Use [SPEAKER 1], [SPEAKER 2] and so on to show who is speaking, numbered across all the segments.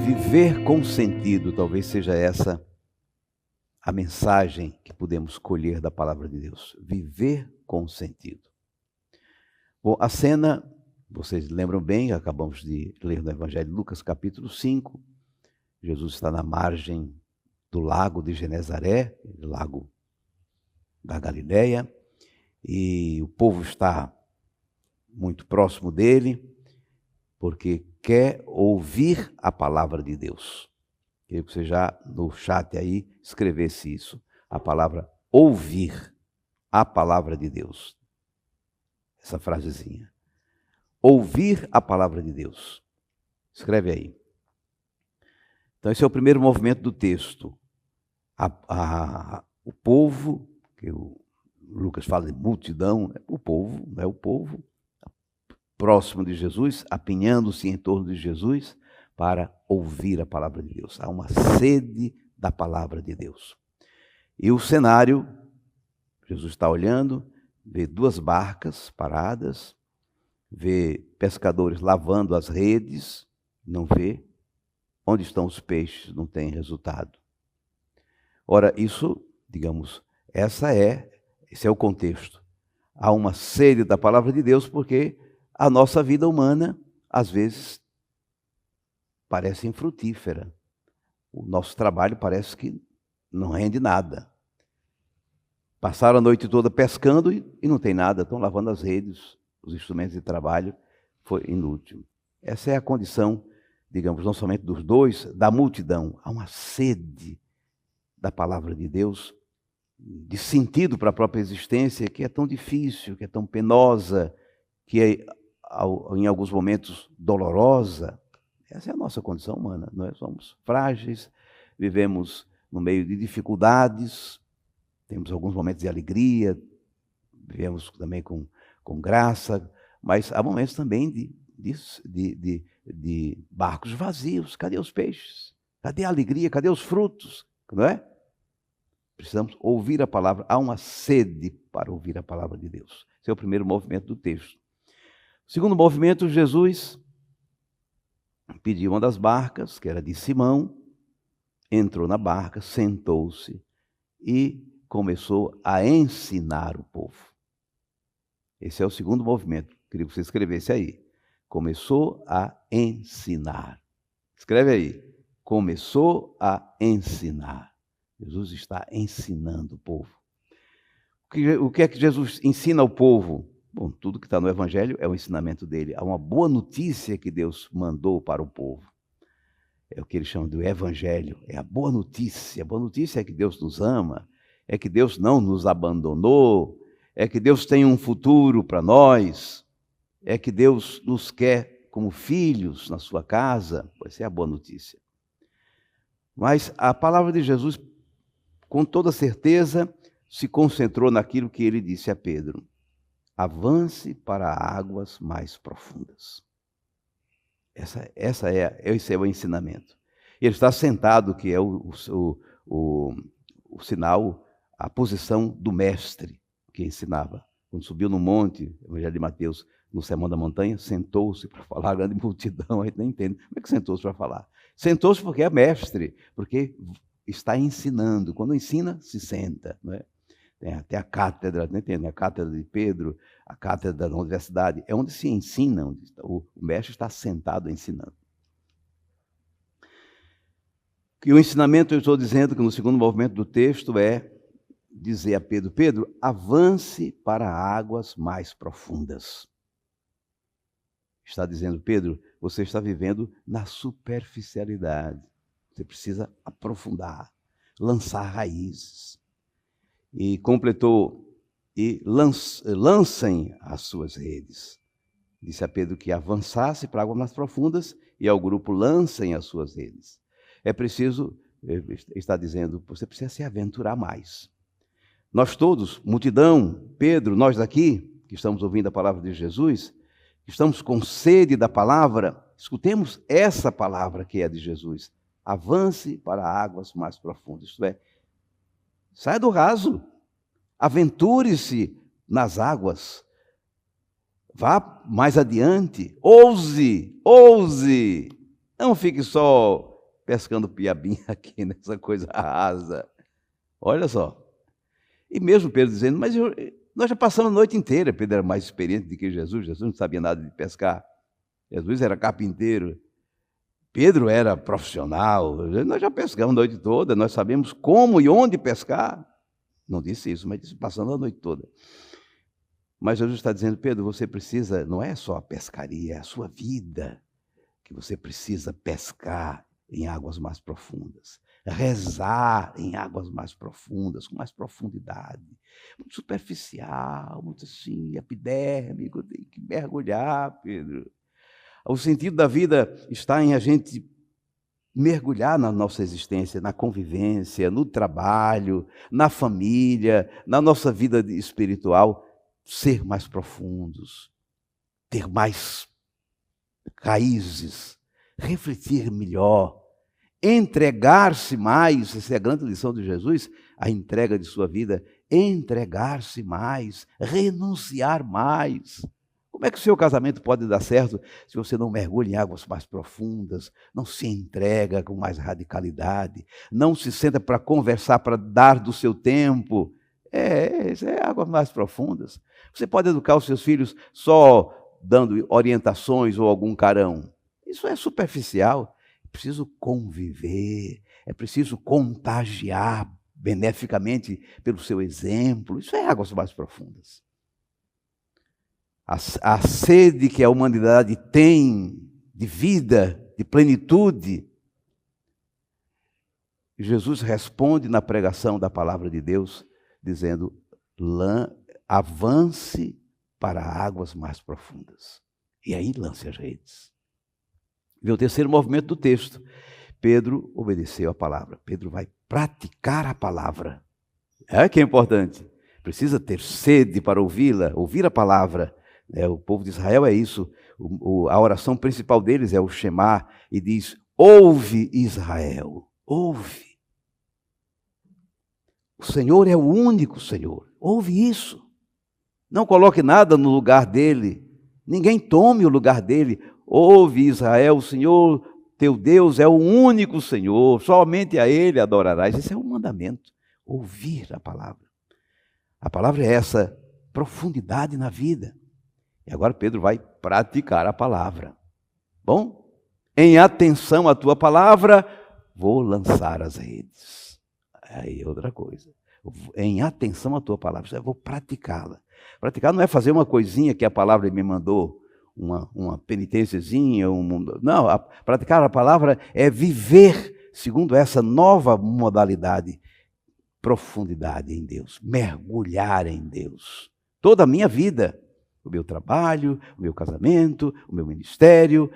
[SPEAKER 1] Viver com sentido, talvez seja essa a mensagem que podemos colher da palavra de Deus. Viver com sentido. Bom, a cena, vocês lembram bem, acabamos de ler no Evangelho de Lucas, capítulo 5. Jesus está na margem do lago de Genezaré, lago da Galileia, e o povo está muito próximo dele, porque quer ouvir a palavra de Deus. Queria que você já no chat aí escrevesse isso, a palavra ouvir a palavra de Deus. Essa frasezinha. Ouvir a palavra de Deus. Escreve aí. Então esse é o primeiro movimento do texto. O povo, que o Lucas fala de multidão, o povo, não é o povo, próximo de Jesus, apinhando-se em torno de Jesus para ouvir a palavra de Deus. Há uma sede da palavra de Deus. E o cenário, Jesus está olhando, vê duas barcas paradas, vê pescadores lavando as redes, não vê. Onde estão os peixes? Não tem resultado. Ora, isso, digamos, esse é o contexto. Há uma sede da palavra de Deus porque a nossa vida humana, às vezes, parece infrutífera. O nosso trabalho parece que não rende nada. Passaram a noite toda pescando e não tem nada, estão lavando as redes, os instrumentos de trabalho, foi inútil. Essa é a condição, digamos, não somente dos dois, da multidão. Há uma sede da palavra de Deus, de sentido para a própria existência, que é tão difícil, que é tão penosa, que é, em alguns momentos, dolorosa. Essa é a nossa condição humana. Nós somos frágeis, vivemos no meio de dificuldades, temos alguns momentos de alegria, vivemos também com graça, mas há momentos também de barcos vazios. Cadê os peixes? Cadê a alegria? Cadê os frutos? Não é? Precisamos ouvir a palavra. Há uma sede para ouvir a palavra de Deus. Esse é o primeiro movimento do texto. O segundo movimento, Jesus pediu uma das barcas, que era de Simão, entrou na barca, sentou-se e começou a ensinar o povo. Esse é o segundo movimento. Queria que você escrevesse aí. Começou a ensinar. Escreve aí. Começou a ensinar. Jesus está ensinando o povo. O que é que Jesus ensina ao povo? Bom, tudo que está no Evangelho é o ensinamento dele. Há uma boa notícia que Deus mandou para o povo. É o que ele chama do Evangelho. É a boa notícia. A boa notícia é que Deus nos ama, é que Deus não nos abandonou, é que Deus tem um futuro para nós, é que Deus nos quer como filhos na sua casa. Essa é a boa notícia. Mas a palavra de Jesus, com toda certeza, se concentrou naquilo que ele disse a Pedro. Avance para águas mais profundas. Esse é o ensinamento. Ele está sentado, que é o sinal, a posição do mestre que ensinava. Quando subiu no monte, Evangelho de Mateus, no Sermão da Montanha, sentou-se para falar, a grande multidão, a gente nem entende. Como é que sentou-se para falar? Sentou-se porque é mestre, porque está ensinando. Quando ensina, se senta, não é? Tem até a cátedra, não entende? A cátedra de Pedro, a cátedra da universidade, é onde se ensina, onde o mestre está sentado ensinando. E o ensinamento, eu estou dizendo que no segundo movimento do texto é dizer a Pedro, Pedro, avance para águas mais profundas. Está dizendo, Pedro, você está vivendo na superficialidade. Você precisa aprofundar, lançar raízes. E completou, e lancem as suas redes. Disse a Pedro que avançasse para águas mais profundas e ao grupo lancem as suas redes. É preciso, está dizendo, você precisa se aventurar mais. Nós todos, multidão, Pedro, nós daqui, que estamos ouvindo a palavra de Jesus, estamos com sede da palavra, escutemos essa palavra que é de Jesus. Avance para águas mais profundas, isto é, saia do raso, aventure-se nas águas, vá mais adiante, ouse, não fique só pescando piabinha aqui nessa coisa rasa. Olha só. E mesmo Pedro dizendo, mas nós já passamos a noite inteira. Pedro era mais experiente do que Jesus. Jesus não sabia nada de pescar. Jesus era carpinteiro. Pedro era profissional. Nós já pescamos a noite toda. Nós sabemos como e onde pescar. Não disse isso, mas disse passando a noite toda. Mas Jesus está dizendo, Pedro, você precisa, não é só a pescaria, é a sua vida que você precisa pescar em águas mais profundas. Rezar em águas mais profundas, com mais profundidade. Muito superficial, muito assim, epidérmico, tem que mergulhar, Pedro. O sentido da vida está em a gente mergulhar na nossa existência, na convivência, no trabalho, na família, na nossa vida espiritual, ser mais profundos, ter mais raízes, refletir melhor, entregar-se mais. Essa é a grande lição de Jesus, a entrega de sua vida, entregar-se mais, renunciar mais. Como é que o seu casamento pode dar certo se você não mergulha em águas mais profundas, não se entrega com mais radicalidade, não se senta para conversar, para dar do seu tempo? Isso é águas mais profundas. Você pode educar os seus filhos só dando orientações ou algum carão. Isso é superficial. É preciso conviver, é preciso contagiar beneficamente pelo seu exemplo. Isso é águas mais profundas. A sede que a humanidade tem de vida, de plenitude, Jesus responde na pregação da palavra de Deus, dizendo, avance para águas mais profundas. E aí lance as redes. Vê o terceiro movimento do texto. Pedro obedeceu a palavra. Pedro vai praticar a palavra. É que é importante. Precisa ter sede para ouvi-la, ouvir a palavra. O povo de Israel é isso. A oração principal deles é o Shema, e diz, ouve Israel, ouve. O Senhor é o único Senhor, ouve isso. Não coloque nada no lugar dele, ninguém tome o lugar dele. Ouve Israel, o Senhor teu Deus é o único Senhor, somente a ele adorarás. Esse é um mandamento, ouvir a palavra. A palavra é essa profundidade na vida. E agora Pedro vai praticar a palavra. Bom, em atenção à tua palavra, vou lançar as redes. Aí outra coisa. Em atenção à tua palavra, eu vou praticá-la. Praticar não é fazer uma coisinha que a palavra me mandou, uma penitênciazinha. Não, praticar a palavra é viver segundo essa nova modalidade. Profundidade em Deus, mergulhar em Deus. Toda a minha vida. O meu trabalho, o meu casamento, o meu ministério,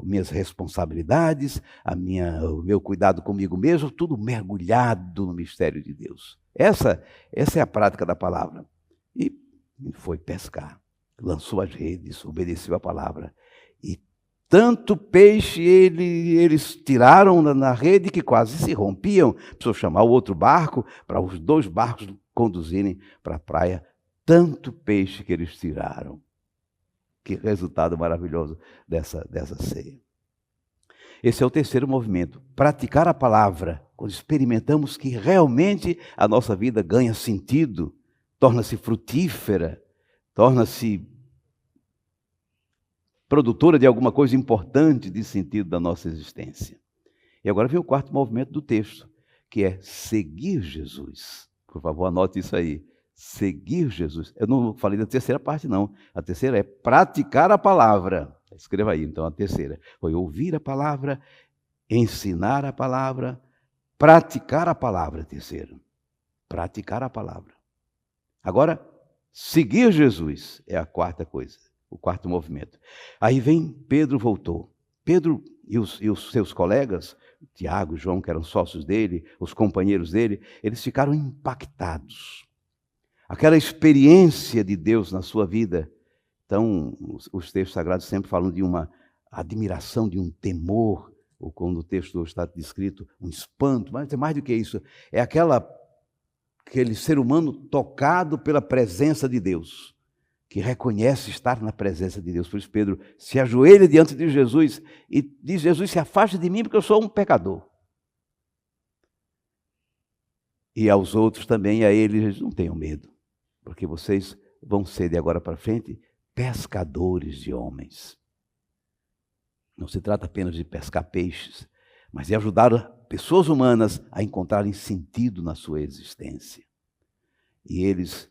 [SPEAKER 1] minhas responsabilidades, o meu cuidado comigo mesmo, tudo mergulhado no mistério de Deus. Essa é a prática da palavra. E foi pescar, lançou as redes, obedeceu a palavra. E tanto peixe eles tiraram na rede que quase se rompiam. Precisou chamar o outro barco para os dois barcos conduzirem para a praia. Tanto peixe que eles tiraram. Que resultado maravilhoso dessa ceia. Esse é o terceiro movimento. Praticar a palavra. Quando experimentamos que realmente a nossa vida ganha sentido, torna-se frutífera, torna-se produtora de alguma coisa importante de sentido da nossa existência. E agora vem o quarto movimento do texto, que é seguir Jesus. Por favor, anote isso aí. Seguir Jesus. Eu não falei da terceira parte, não. A terceira é praticar a palavra. Escreva aí, então, a terceira. Foi ouvir a palavra, ensinar a palavra, praticar a palavra. Terceiro. Praticar a palavra. Agora, seguir Jesus é a quarta coisa, o quarto movimento. Aí vem Pedro, voltou. Pedro e os seus colegas, Tiago, João, que eram sócios dele, os companheiros dele, eles ficaram impactados. Aquela experiência de Deus na sua vida. Então, os textos sagrados sempre falam de uma admiração, de um temor, ou quando o texto está descrito, um espanto, mas é mais do que isso. É aquele ser humano tocado pela presença de Deus, que reconhece estar na presença de Deus. Por isso Pedro se ajoelha diante de Jesus e diz, Jesus, se afaste de mim porque eu sou um pecador. E aos outros também, a eles, não tenham medo, porque vocês vão ser de agora para frente pescadores de homens. Não se trata apenas de pescar peixes, mas de ajudar pessoas humanas a encontrarem sentido na sua existência. E eles,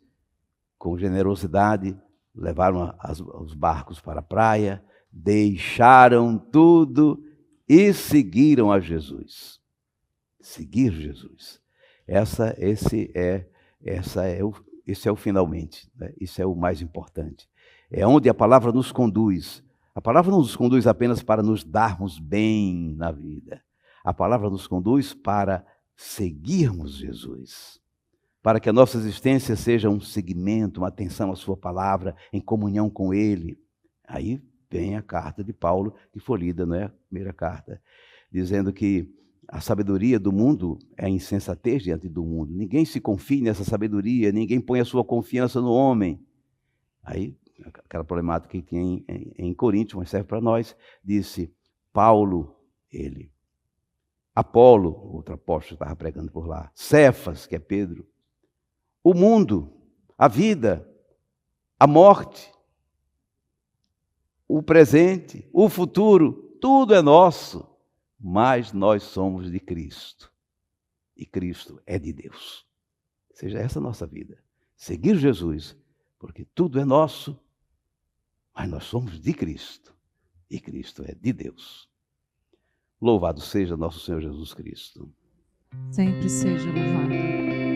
[SPEAKER 1] com generosidade, levaram os barcos para a praia, deixaram tudo e seguiram a Jesus. Seguir Jesus. Esse é o finalmente, né? Isso é o mais importante. É onde a palavra nos conduz. A palavra não nos conduz apenas para nos darmos bem na vida. A palavra nos conduz para seguirmos Jesus. Para que a nossa existência seja um seguimento, uma atenção à sua palavra, em comunhão com Ele. Aí vem a carta de Paulo, que foi lida, não é? A primeira carta, dizendo que a sabedoria do mundo é a insensatez diante do mundo. Ninguém se confie nessa sabedoria, ninguém põe a sua confiança no homem. Aí, aquela problemática que tem em Coríntios, mas serve para nós, disse Paulo, ele. Apolo, outro apóstolo estava pregando por lá. Cefas, que é Pedro. O mundo, a vida, a morte, o presente, o futuro, tudo é nosso. Mas nós somos de Cristo. E Cristo é de Deus. Seja essa a nossa vida. Seguir Jesus, porque tudo é nosso, mas nós somos de Cristo. E Cristo é de Deus. Louvado seja nosso Senhor Jesus Cristo.
[SPEAKER 2] Sempre seja louvado.